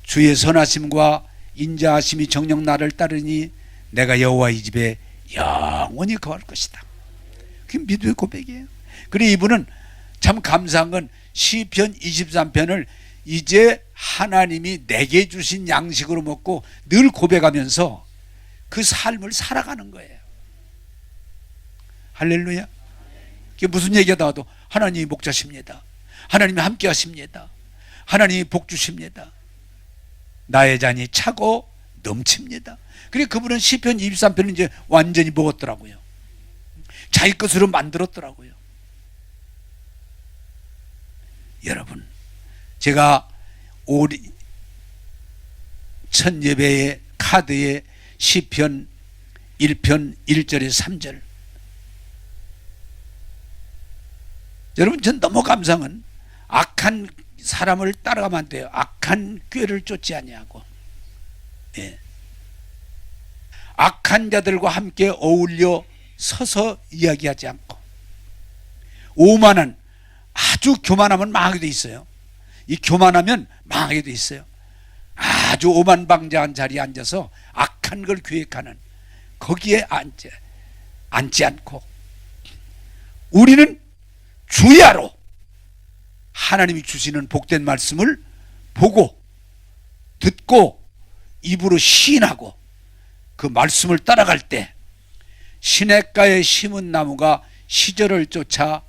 주의 선하심과 인자하심이 정녕 나를 따르니 내가 여호와의 집에 영원히 거할 것이다. 그게 믿음의 고백이에요. 그리고 이분은 참 감사한 건 시편 23편을 이제 하나님이 내게 주신 양식으로 먹고 늘 고백하면서 그 삶을 살아가는 거예요. 할렐루야. 그게 무슨 얘기가 나와도 하나님이 목자십니다. 하나님이 함께 하십니다. 하나님이 복 주십니다. 나의 잔이 차고 넘칩니다. 그리고 그분은 시편 23편을 이제 완전히 먹었더라고요. 자기 것으로 만들었더라고요. 여러분, 제가 첫 예배의 카드에 시편 1편 1절에 3절, 여러분 전 너무 감상은 악한 사람을 따라가면 안 돼요. 악한 꾀를 쫓지 아니하고, 예. 악한 자들과 함께 어울려 서서 이야기하지 않고, 오만한, 아주 교만하면 망하게 돼 있어요. 이 교만하면 망하게 돼 있어요. 아주 오만방자한 자리에 앉아서 악한 걸 계획하는, 거기에 앉지 않고 우리는 주야로 하나님이 주시는 복된 말씀을 보고 듣고 입으로 시인하고 그 말씀을 따라갈 때 시냇가에 심은 나무가 시절을 쫓아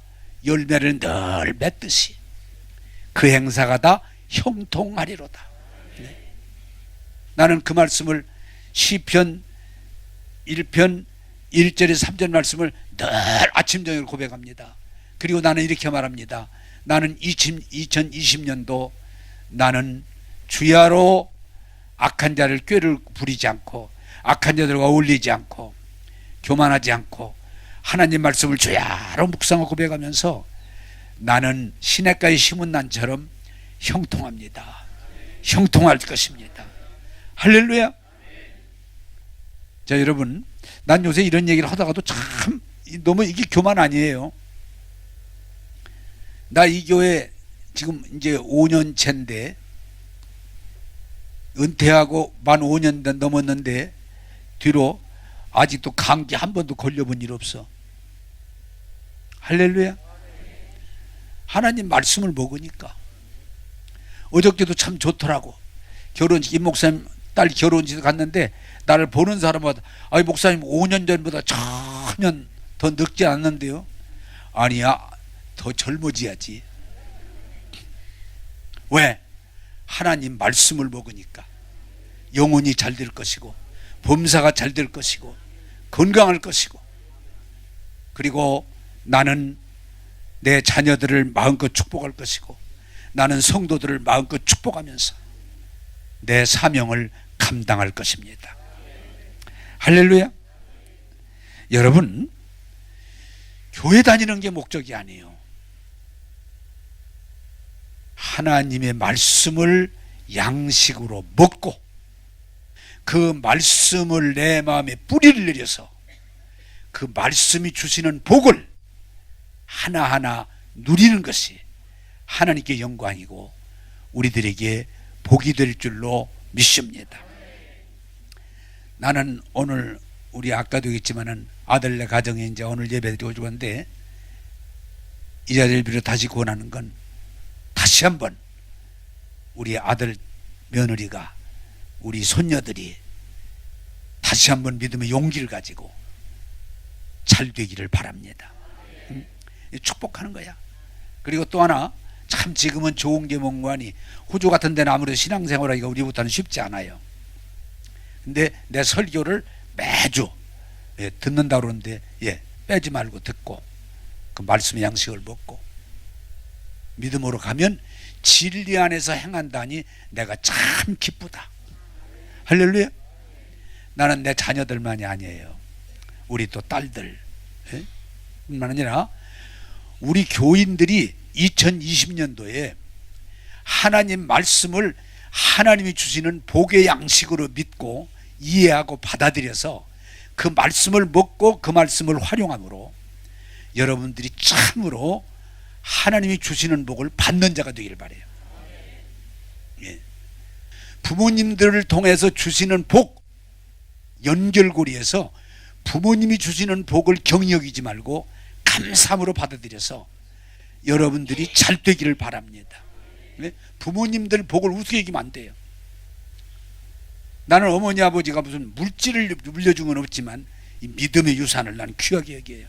열매를 늘 맺듯이 그 행사가 다 형통하리로다. 네. 나는 그 말씀을 시편 1편 1절에 3절 말씀을 늘 아침 저녁 고백합니다. 그리고 나는 이렇게 말합니다. 나는 2020년도 나는 주야로 악한 자를 꾀를 부리지 않고 악한 자들과 어울리지 않고 교만하지 않고 하나님 말씀을 주야로 묵상하고 고백하면서 나는 시냇가에 심은 난처럼 형통합니다. 형통할 것입니다. 할렐루야. 자, 여러분, 난 요새 이런 얘기를 하다가도 참 너무 이게 교만 아니에요. 나 이 교회 지금 이제 5년째인데 은퇴하고 만 5년 넘었는데 뒤로 아직도 감기 한 번도 걸려본 일 없어. 할렐루야. 하나님 말씀을 먹으니까. 어저께도 참 좋더라고. 결혼식, 임 목사님 딸 결혼식 갔는데 나를 보는 사람마다 아이 목사님 5년 전보다 전혀 더 늙지 않는데요. 아니야, 더 젊어져야지. 왜? 하나님 말씀을 먹으니까 영혼이 잘 될 것이고 범사가 잘 될 것이고 건강할 것이고, 그리고 나는 내 자녀들을 마음껏 축복할 것이고 나는 성도들을 마음껏 축복하면서 내 사명을 감당할 것입니다. 할렐루야. 여러분, 교회 다니는 게 목적이 아니에요. 하나님의 말씀을 양식으로 먹고 그 말씀을 내 마음에 뿌리를 내려서 그 말씀이 주시는 복을 하나하나 누리는 것이 하나님께 영광이고 우리들에게 복이 될 줄로 믿습니다. 나는 오늘 우리 아까도 얘기했지만은 아들네 가정에 이제 오늘 예배드리고 죽었는데 이 자리를 빌어 다시 권하는 건 다시 한번 우리 아들 며느리가 우리 손녀들이 다시 한번 믿음의 용기를 가지고 잘 되기를 바랍니다. 축복하는 거야. 그리고 또 하나 참 지금은 좋은 게 뭔가니 호주 같은 데는 아무래도 신앙생활하기가 우리보다는 쉽지 않아요. 근데 내 설교를 매주 듣는다 그러는데 빼지 말고 듣고 그 말씀의 양식을 먹고 믿음으로 가면 진리 안에서 행한다니 내가 참 기쁘다. 할렐루야. 나는 내 자녀들만이 아니에요. 우리 또 딸들 뿐만 아니라 우리 교인들이 2020년도에 하나님 말씀을 하나님이 주시는 복의 양식으로 믿고 이해하고 받아들여서 그 말씀을 먹고 그 말씀을 활용함으로 여러분들이 참으로 하나님이 주시는 복을 받는 자가 되기를 바라요. 부모님들을 통해서 주시는 복, 연결고리에서 부모님이 주시는 복을 경히 여기지 말고 감사함으로 받아들여서 여러분들이 잘 되기를 바랍니다. 부모님들 복을 우습게 여기면 안 돼요. 나는 어머니 아버지가 무슨 물질을 물려준 건 없지만 이 믿음의 유산을 나는 귀하게 여겨요.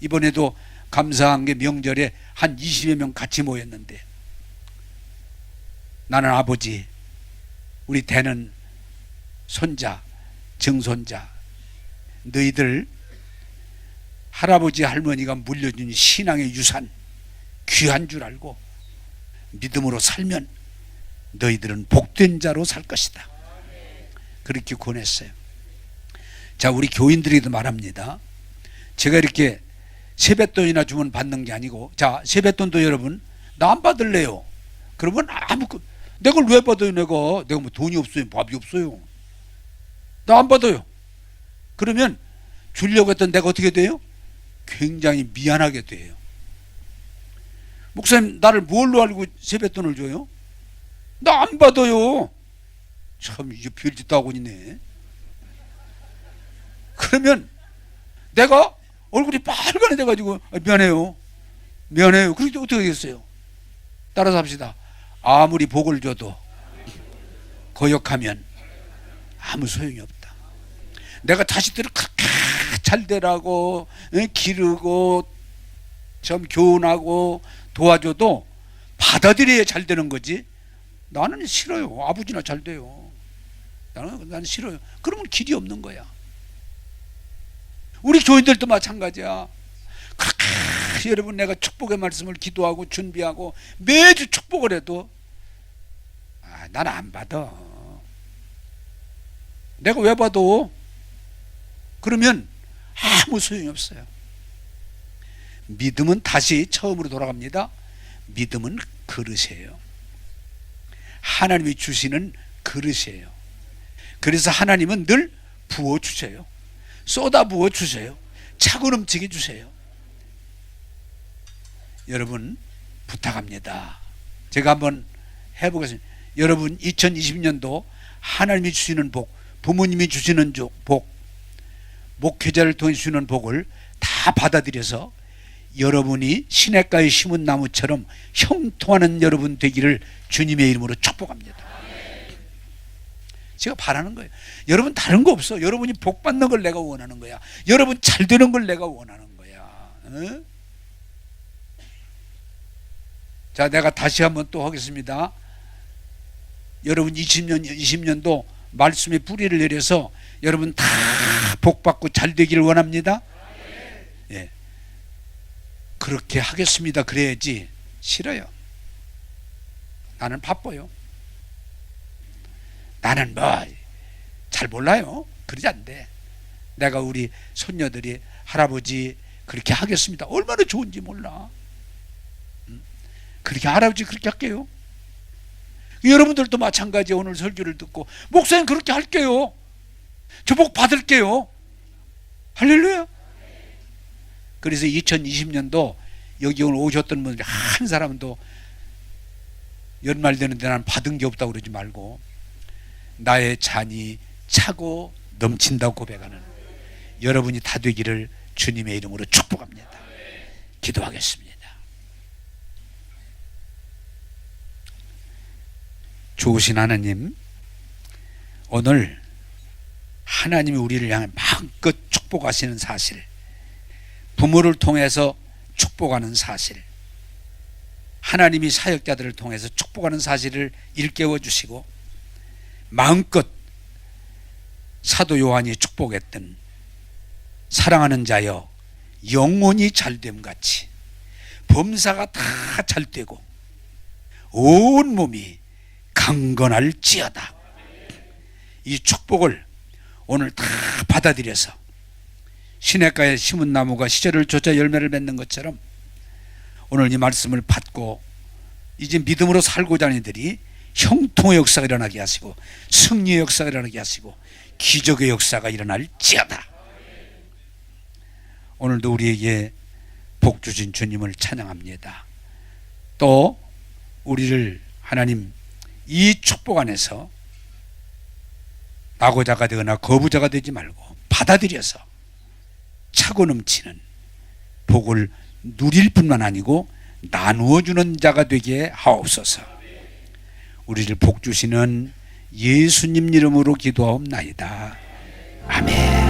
이번에도 감사한 게 명절에 한 20여 명 같이 모였는데 나는 아버지, 우리 대는 손자, 증손자, 너희들 할아버지 할머니가 물려준 신앙의 유산 귀한 줄 알고 믿음으로 살면 너희들은 복된 자로 살 것이다. 그렇게 권했어요. 자, 우리 교인들에게도 말합니다. 제가 이렇게 세뱃돈이나 주면 받는 게 아니고, 자, 세뱃돈도 여러분 나 안 받을래요. 그러면 내가 그걸 왜 받아요? 내가 뭐 돈이 없어요, 밥이 없어요, 나 안 받아요. 그러면 주려고 했던 내가 어떻게 돼요? 굉장히 미안하게 돼요. 목사님, 나를 뭘로 알고 세뱃돈을 줘요? 나 안 받아요. 참 이게 별짓도 하고 있네. 그러면 내가 얼굴이 빨간해 돼가지고 미안해요, 미안해요. 그렇게 어떻게 하겠어요? 따라서 합시다. 아무리 복을 줘도 거역하면 아무 소용이 없다. 내가 자식들을 그렇게 잘 되라고 기르고 좀 교훈하고 도와줘도 받아들여야 잘 되는 거지. 나는 싫어요. 아버지나 잘 돼요. 나는 싫어요. 그러면 길이 없는 거야. 우리 교인들도 마찬가지야. 그렇게 여러분 내가 축복의 말씀을 기도하고 준비하고 매주 축복을 해도 나는 안 받아. 내가 왜 받아? 그러면 아무 소용이 없어요. 믿음은 다시 처음으로 돌아갑니다. 믿음은 그릇이에요. 하나님이 주시는 그릇이에요. 그래서 하나님은 늘 부어주세요. 쏟아 부어주세요. 차고 넘치게 주세요. 여러분 부탁합니다. 제가 한번 해보겠습니다. 여러분 2020년도 하나님이 주시는 복, 부모님이 주시는 복, 목회자를 통해 주시는 복을 다 받아들여서 여러분이 시냇가에 심은 나무처럼 형통하는 여러분 되기를 주님의 이름으로 축복합니다. 제가 바라는 거예요. 여러분 다른 거 없어. 여러분이 복 받는 걸 내가 원하는 거야. 여러분 잘 되는 걸 내가 원하는 거야. 응? 자, 내가 다시 한번 또 하겠습니다. 여러분 20년도 말씀의 뿌리를 내려서 여러분 다 복 받고 잘 되기를 원합니다. 예. 그렇게 하겠습니다. 그래야지. 싫어요. 나는 바빠요. 나는 뭐 잘 몰라요. 그러지 않대. 내가 우리 손녀들이 할아버지 그렇게 하겠습니다. 얼마나 좋은지 몰라. 그렇게 할아버지 그렇게 할게요. 여러분들도 마찬가지. 오늘 설교를 듣고 목사님 그렇게 할게요. 저 복 받을게요. 할렐루야. 그래서 2020년도 여기 오늘 오셨던 분들이 한 사람도 연말 되는데 난 받은 게 없다고 그러지 말고 나의 잔이 차고 넘친다고 고백하는 여러분이 다 되기를 주님의 이름으로 축복합니다. 기도하겠습니다. 좋으신 하나님, 오늘 하나님이 우리를 향해 마음껏 축복하시는 사실, 부모를 통해서 축복하는 사실, 하나님이 사역자들을 통해서 축복하는 사실을 일깨워 주시고 마음껏 사도 요한이 축복했던 사랑하는 자여 영혼이 잘됨 같이 범사가 다 잘되고 온 몸이 강건할지어다. 이 축복을 오늘 다 받아들여서 시냇가에 심은 나무가 시절을 쫓아 열매를 맺는 것처럼 오늘 이 말씀을 받고 이제 믿음으로 살고자 하는 이들이 형통의 역사가 일어나게 하시고 승리의 역사가 일어나게 하시고 기적의 역사가 일어날지어다. 오늘도 우리에게 복 주신 주님을 찬양합니다. 또 우리를 하나님 이 축복 안에서 낙오자가 되거나 거부자가 되지 말고 받아들여서 차고 넘치는 복을 누릴 뿐만 아니고 나누어 주는 자가 되게 하옵소서. 우리를 복 주시는 예수님 이름으로 기도하옵나이다. 아멘.